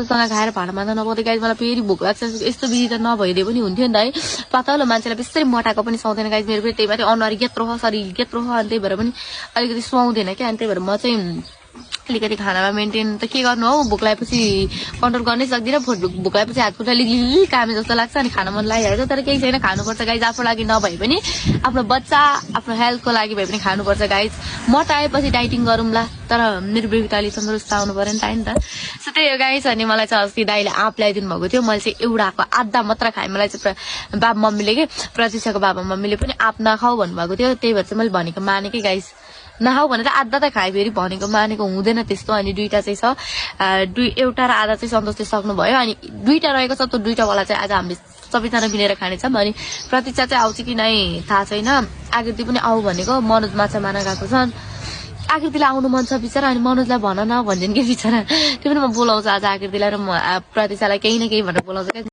सँग खाएर भाँडा मान्दा नपाउँदै गाइज मलाई फेरि भोक लाग्छ यस्तो बिजी त नभइदिए पनि हुन्थ्यो नि त है पातलो मान्छेलाई बेसरी मोटाको पनि सुहाउँदैन गाइज मेरो फेरि त्यही माथि अनुहार यत्रो छ शरीर यत्रो छ अनि त्यही भएर पनि अलिकति सुहाउँदैन क्या अनि त्यही भएर म चाहिँ अलिकति खानामा मेन्टेन त के गर्नु हौ भोक लागेपछि कन्ट्रोल गर्नै सक्दिनँ भोक लागेपछि हातखुट्टा लिली कामे जस्तो लाग्छ अनि खान मन लागिहाल्छ तर केही छैन खानुपर्छ गाइज आफ्नो लागि नभए पनि आफ्नो बच्चा आफ्नो हेल्थको लागि भए पनि खानुपर्छ गाइज मोटाएपछि डाइटिङ गरौँला तर मेरो बेबी अलि तन्दुरुस्त आउनु पर्यो नि त सो त्यही हो गाइज अनि मलाई चाहिँ अस्ति दाइले आँप ल्याइदिनु भएको थियो मैले चाहिँ एउटाको आधा मात्र खाएँ मलाई चाहिँ बाबा मम्मीले के प्रतीक्षाको बाबा मम्मीले पनि आँप नखाऊ भन्नुभएको थियो त्यही भएर चाहिँ मैले भनेको मानेकै गाइज नखाऊ भनेर आधा त खाएँ फेरि भनेको मानेको हुँदैन त्यस्तो अनि दुईटा चाहिँ छ एउटा र आधा चाहिँ सन्तोषले सक्नुभयो अनि दुईटा रहेको छ त्यो दुईटावाला चाहिँ आज हामीले सबैजना मिलेर खानेछौँ अनि प्रतीक्षा चाहिँ आउँछ कि नै थाहा छैन आकृति पनि आऊ भनेको मनोज माछा मार्न गएको छ आकृतिलाई आउनु मन छ बिचरा अनि मनोजलाई भन न भन्छन् कि बिचरा त्यो पनि म बोलाउँछु आज आकृतिलाई र म प्रतीक्षालाई केही न केही भनेर बोलाउँछु क्या